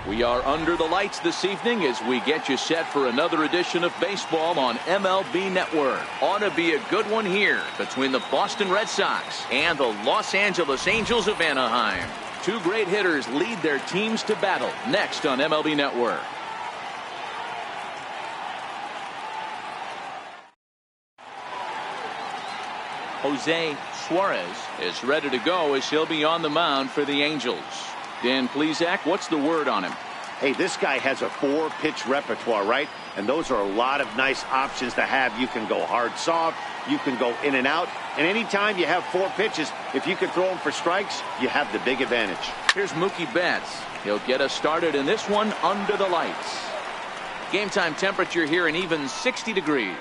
We are under the lights this evening as we get you set for another edition of baseball on MLB Network. Ought to be a good one here between the Boston Red Sox and the Los Angeles Angels of Anaheim. Two great hitters lead their teams to battle next on MLB Network. Jose Suarez is ready to go as he'll be on the mound for the Angels. Dan Plesac, what's the word on him? Hey, this guy has a 4-pitch repertoire, right? And those are a lot of nice options to have. You can go hard, soft. You can go in and out. And anytime you have 4 pitches, if you can throw them for strikes, you have the big advantage. Here's Mookie Betts. He'll get us started in this one under the lights. Game time temperature here an even 60 degrees.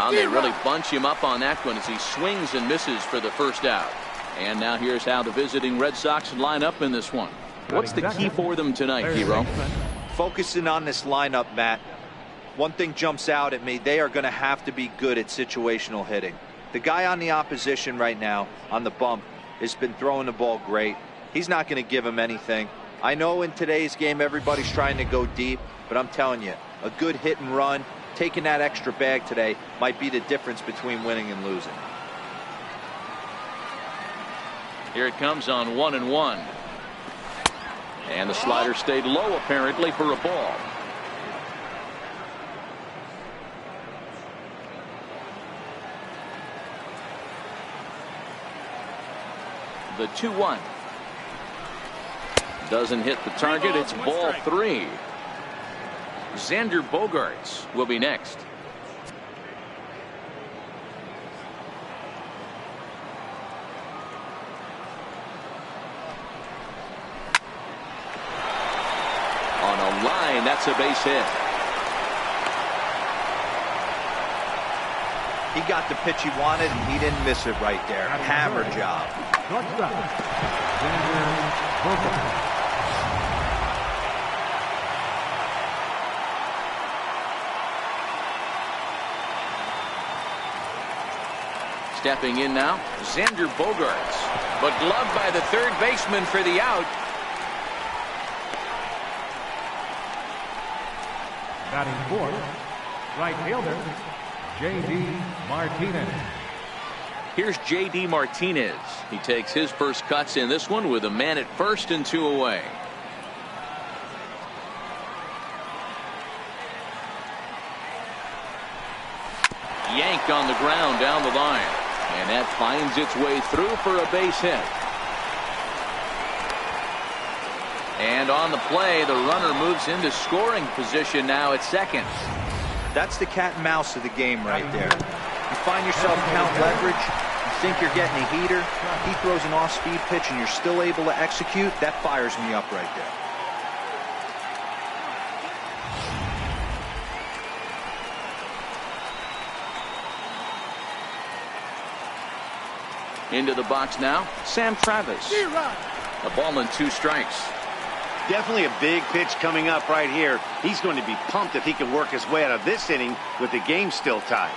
They really bunch him up on that one as he swings and misses for the first out. And now here's how the visiting Red Sox line up in this one. What's the key for them tonight, Hero? Focusing on this lineup, Matt. One thing jumps out at me. They are going to have to be good at situational hitting. The guy on the opposition right now on the bump has been throwing the ball great. He's not going to give him anything. I know in today's game everybody's trying to go deep, but I'm telling you, a good hit and run, taking that extra bag today might be the difference between winning and losing. Here it comes on 1-1. And the slider stayed low apparently for a ball. The 2-1. Doesn't hit the target. It's ball 3. Xander Bogaerts will be next. On a line, that's a base hit. He got the pitch he wanted and he didn't miss it right there. Hammer job. Stepping in now, Xander Bogaerts, but gloved by the third baseman for the out. Batting fourth, right fielder, J.D. Martinez. Here's J.D. Martinez. He takes his first cuts in this one with a man at first and 2 away. Yanked on the ground down the line. And that finds its way through for a base hit. And on the play, the runner moves into scoring position now at second. That's the cat and mouse of the game right there. You find yourself count leverage, you think you're getting a heater, he throws an off-speed pitch and you're still able to execute, that fires me up right there. Into the box now, Sam Travis. A ball and 2 strikes. Definitely a big pitch coming up right here. He's going to be pumped if he can work his way out of this inning with the game still tied.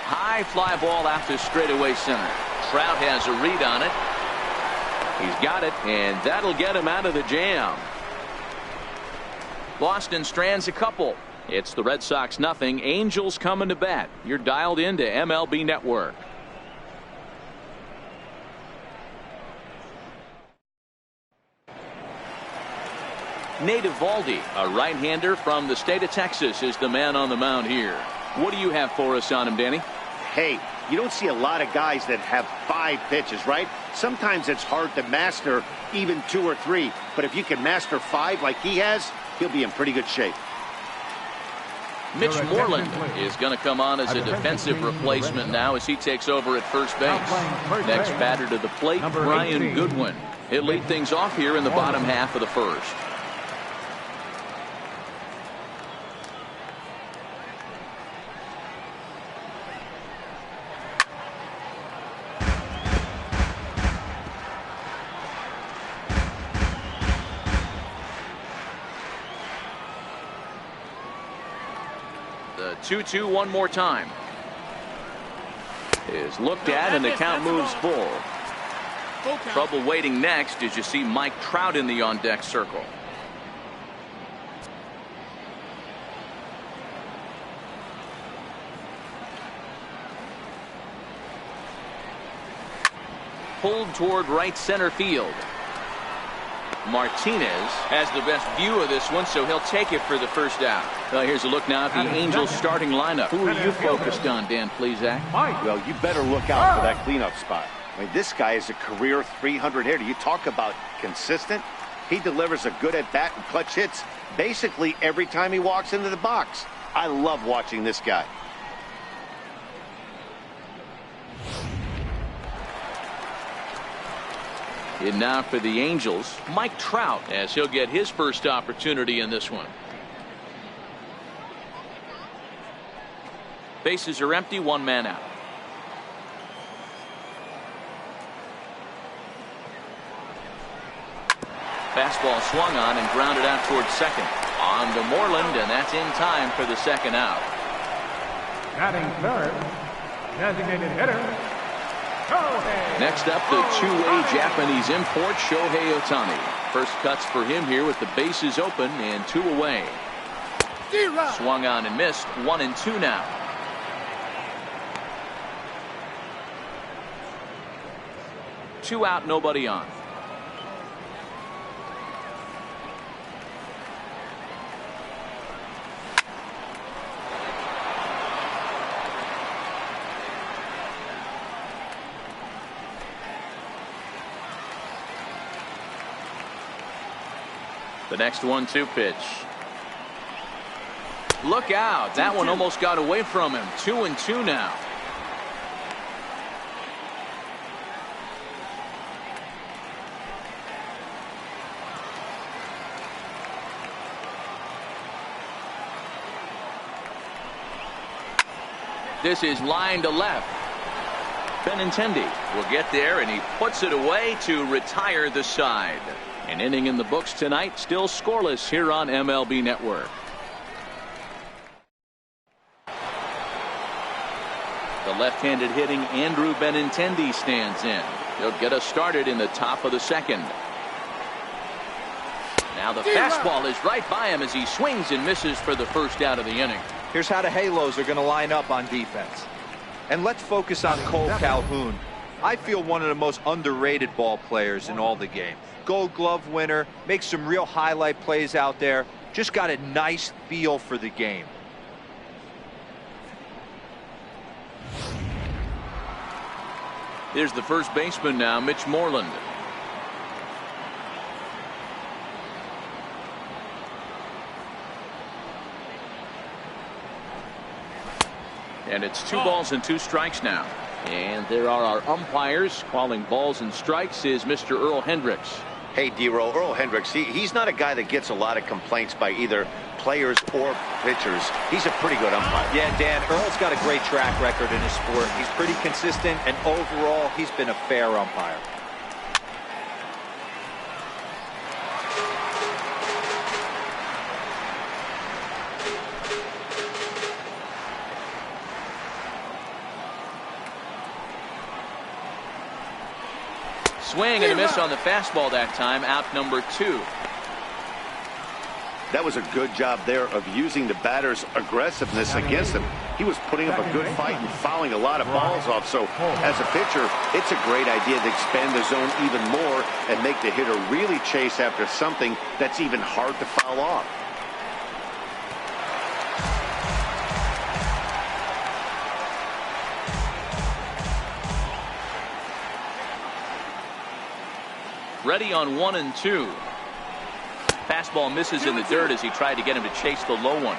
High fly ball out to straightaway center. Trout has a read on it. He's got it, and that'll get him out of the jam. Boston strands a couple. It's the Red Sox nothing. Angels coming to bat. You're dialed into MLB Network. Nate Eovaldi, a right-hander from the state of Texas, is the man on the mound here. What do you have for us on him, Danny? Hey, you don't see a lot of guys that have 5 pitches, right? Sometimes it's hard to master even 2 or 3. But if you can master 5 like he has, he'll be in pretty good shape. Mitch Moreland is going to come on as a defensive replacement now as he takes over at first base. Next batter to the plate, Brian Goodwin. He'll lead things off here in the bottom half of the first. 2-2 one more time. Is looked at and the count moves full. Trouble waiting next as you see Mike Trout in the on-deck circle. Pulled toward right center field. Martinez has the best view of this one, so he'll take it for the first out. Well, here's a look now at the Angels starting lineup. Who are you focused on, Dan Plesac? Well, you better look out for that cleanup spot. I mean, this guy is a career 300 hitter. You talk about consistent. He delivers a good at-bat and clutch hits basically every time he walks into the box. I love watching this guy. In now for the Angels, Mike Trout, as he'll get his first opportunity in this one. Bases are empty, one man out. Fastball swung on and grounded out towards second. On to Moreland, and that's in time for the second out. Batting third, designated hitter, Next up, the two-way Japanese import, Shohei Ohtani. First cuts for him here with the bases open and 2 away. Swung on and missed, 1-2 now. Two out, nobody on. The next 1-2 pitch. Look out. That one almost got away from him. 2-2 now. This is line to left. Benintendi will get there, and he puts it away to retire the side. An inning in the books tonight, still scoreless here on MLB Network. The left-handed hitting Andrew Benintendi stands in. He'll get us started in the top of the second. Now the fastball is right by him as he swings and misses for the first out of the inning. Here's how the Halos are going to line up on defense. And let's focus on Cole Calhoun. I feel one of the most underrated ball players in all the game. Gold Glove winner, makes some real highlight plays out there. Just got a nice feel for the game. Here's the first baseman now, Mitch Moreland. And it's 2 balls and 2 strikes now. And there are our umpires. Calling balls and strikes is Mr. Earl Hendricks. Hey, D-Row, Earl Hendricks, he's not a guy that gets a lot of complaints by either players or pitchers. He's a pretty good umpire. Yeah, Dan, Earl's got a great track record in his sport. He's pretty consistent, and overall, he's been a fair umpire. Swing and a miss on the fastball that time. Out number 2. That was a good job there of using the batter's aggressiveness against him. He was putting up a good fight and fouling a lot of balls off. So as a pitcher, it's a great idea to expand the zone even more and make the hitter really chase after something that's even hard to foul off. Ready on 1-2. Fastball misses in the dirt as he tried to get him to chase the low one.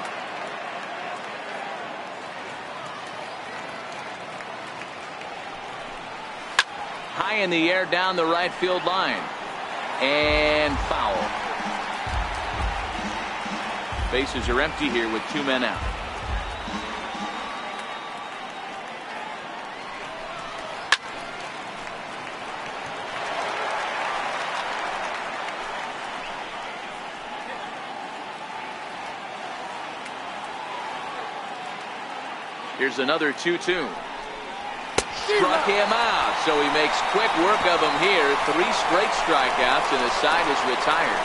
High in the air down the right field line. And foul. Bases are empty here with 2 men out. Here's another 2-2. Struck him out, so he makes quick work of him here. 3 straight strikeouts, and his side is retired.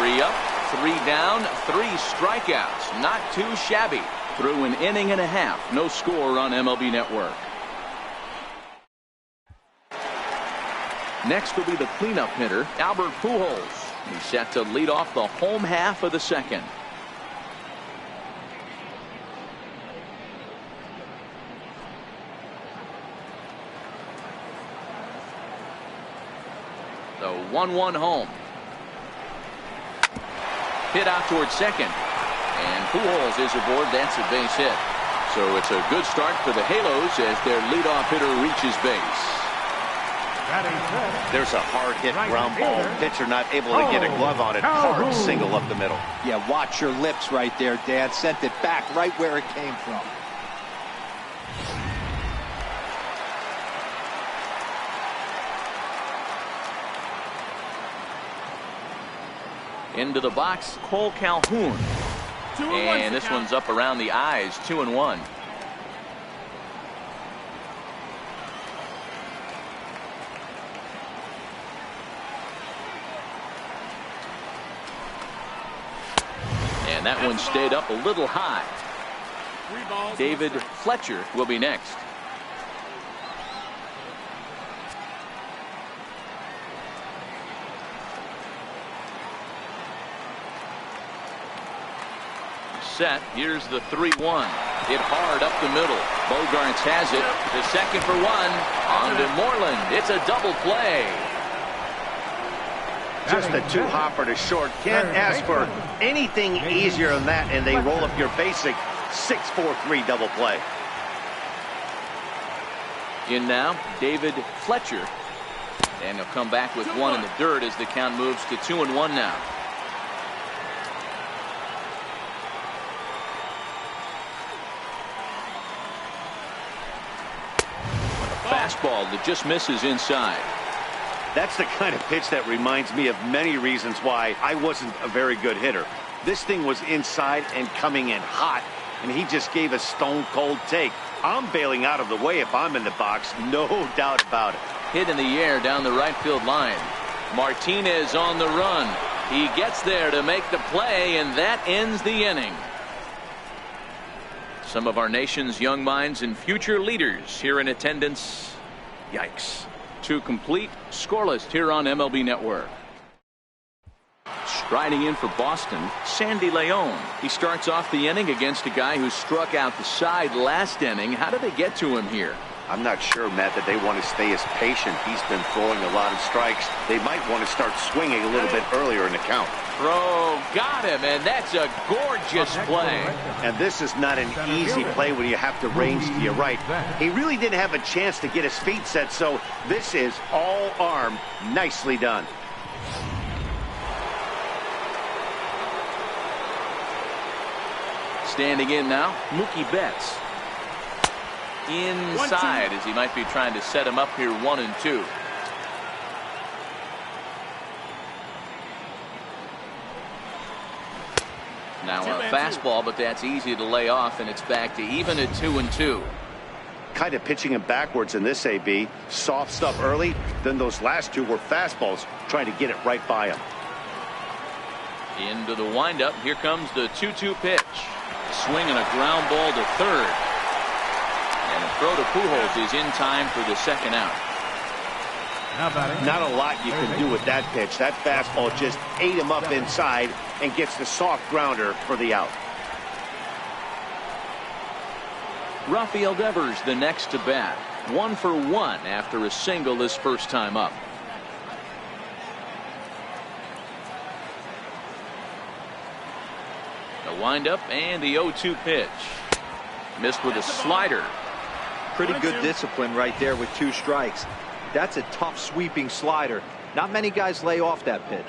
3 up, 3 down, 3 strikeouts. Not too shabby. Through an inning and a half, no score on MLB Network. Next will be the cleanup hitter, Albert Pujols. He's set to lead off the home half of the second. The 1-1 home. Hit out towards second. And Pujols is aboard. That's a base hit. So it's a good start for the Halos as their leadoff hitter reaches base. There's a hard hit ground ball. Pitcher not able to get a glove on it. Hard single up the middle. Yeah, watch your lips right there, Dan. Sent it back right where it came from. Into the box, Cole Calhoun. And this one's up around the eyes, 2-1. And that one stayed up a little high. David Fletcher will be next. Set. Here's the 3-1. Hit hard up the middle. Bogarts has it. The second for 1. On to Moreland. It's a double play. Just a 2-hopper to short. Can't ask for anything easier than that, and they roll up your basic 6-4-3 double play. In now, David Fletcher. And he'll come back with 1 in the dirt as the count moves to 2-1 now. Fastball that just misses inside. That's the kind of pitch that reminds me of many reasons why I wasn't a very good hitter. This thing was inside and coming in hot, and he just gave a stone-cold take. I'm bailing out of the way if I'm in the box, no doubt about it. Hit in the air down the right field line. Martinez on the run. He gets there to make the play, and that ends the inning. Some of our nation's young minds and future leaders here in attendance. Yikes. 2 complete, scoreless here on MLB Network. Striding in for Boston, Sandy Leon. He starts off the inning against a guy who struck out the side last inning. How did they get to him here? I'm not sure, Matt, that they want to stay as patient. He's been throwing a lot of strikes. They might want to start swinging a little bit earlier in the count. Throw, got him, and that's a gorgeous play. And this is not an easy play when you have to range to your right. He really didn't have a chance to get his feet set, so this is all arm. Nicely done. Standing in now, Mookie Betts. Inside as he might be trying to set him up here 1-2. Now a fastball, but that's easy to lay off, and it's back to even at 2-2. Kind of pitching him backwards in this AB. Soft stuff early, then those last 2 were fastballs, trying to get it right by him. Into the windup. Here comes the 2-2 pitch. Swinging a ground ball to third. And a throw to Pujols is in time for the second out. Not a lot you can do with that pitch. That fastball just ate him up inside and gets the soft grounder for the out. Rafael Devers the next to bat. 1 for 1 after a single his first time up. The windup and the 0-2 pitch. Missed with a slider. Pretty good discipline right there with 2 strikes. That's a tough sweeping slider. Not many guys lay off that pitch.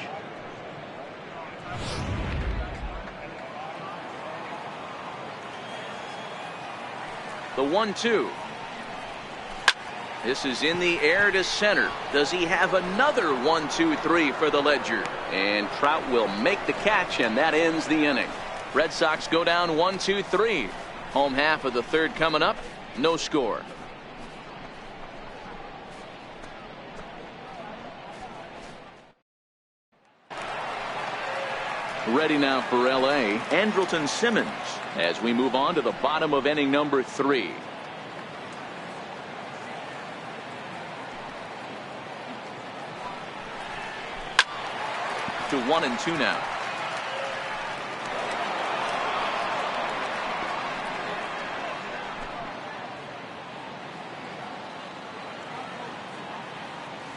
The 1-2. This is in the air to center. Does he have another 1-2-3 for the Ledger? And Trout will make the catch, and that ends the inning. Red Sox go down 1-2-3. Home half of the third coming up. No score. Ready now for L.A., Andrelton Simmons, as we move on to the bottom of inning number 3. To 1-2 now.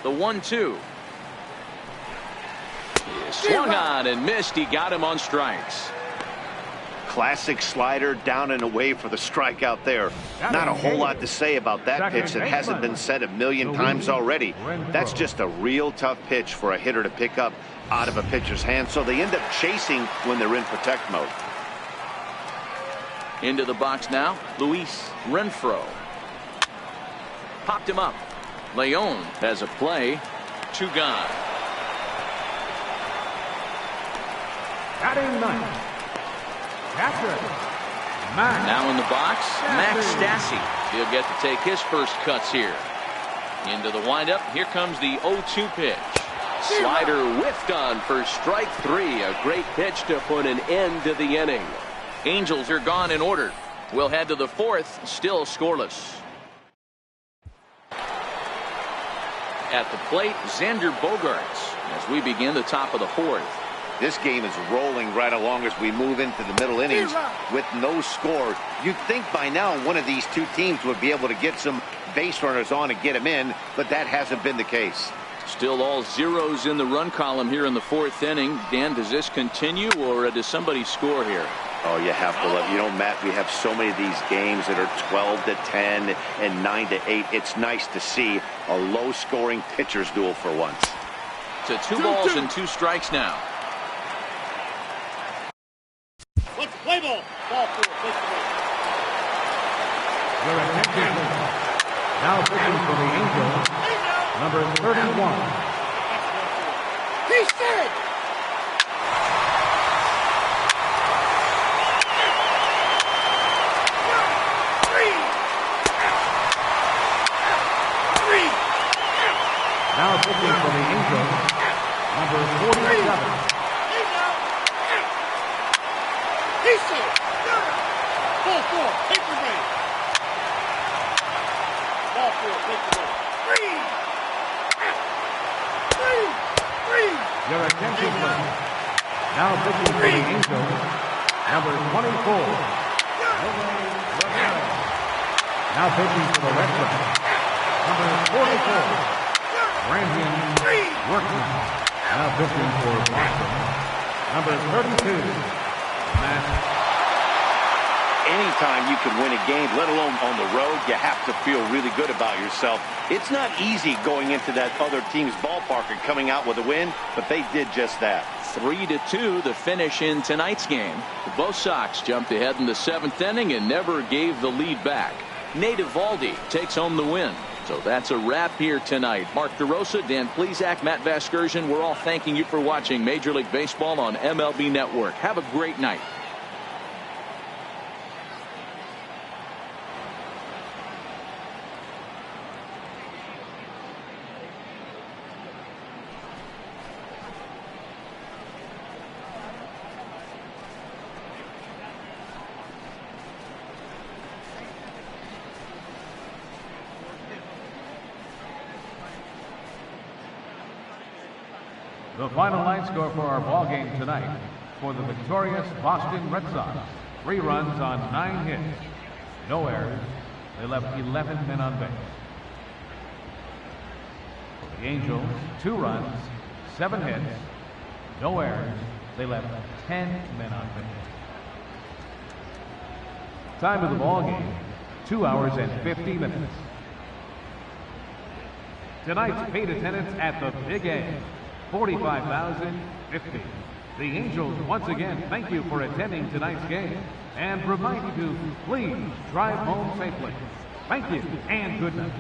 The 1-2. Swung on and missed. He got him on strikes. Classic slider, down and away for the strikeout there. Not a whole lot to say about that pitch that hasn't been said a million times already. That's just a real tough pitch for a hitter to pick up out of a pitcher's hand, so they end up chasing when they're in protect mode. Into the box now, Luis Renfroe. Popped him up. Leon has a play. 2 gone. Batting ninth, catcher, Max. Now in the box, Max Stassi. He'll get to take his first cuts here. Into the windup. Here comes the 0-2 pitch. Slider whiffed on for strike 3. A great pitch to put an end to the inning. Angels are gone in order. We'll head to the 4th, still scoreless. At the plate, Xander Bogaerts as we begin the top of the 4th. This game is rolling right along as we move into the middle innings with no score. You'd think by now one of these two teams would be able to get some base runners on and get them in, but that hasn't been the case. Still all zeros in the run column here in the 4th inning. Dan, does this continue or does somebody score here? Oh, you have to let, Matt, we have so many of these games that are 12-10 and 9-8. It's nice to see a low-scoring pitcher's duel for once. To 2 balls and 2 strikes now. Let's play ball. Ball 4. Your attention, now pitching for the Angels, number 31. He said. Now pitching for the Angels, number 47. He said. Ball 4. Paper base. Ball 4. Paper base. Your attention, please. Now pitching for the Angels, number 24. Now pitching for the Red Sox, number 44. Brandon Workman. Now pitching for Boston, number 32. Matt. Anytime you can win a game, let alone on the road, you have to feel really good about yourself. It's not easy going into that other team's ballpark and coming out with a win, but they did just that. 3-2 the finish in tonight's game. Both Sox jumped ahead in the 7th inning and never gave the lead back. Nate Eovaldi takes home the win. So that's a wrap here tonight. Mark DeRosa, Dan Plesac, Matt Vasgersian, we're all thanking you for watching Major League Baseball on MLB Network. Have a great night. The final line score for our ball game tonight. For the victorious Boston Red Sox, 3 runs on 9 hits. No errors. They left 11 men on base. For the Angels, 2 runs, 7 hits. No errors. They left 10 men on base. Time of the ball game, 2 hours and 50 minutes. Tonight's paid attendance at the Big A, 45,050. The Angels once again thank you for attending tonight's game and remind you to please drive home safely. Thank you and good night.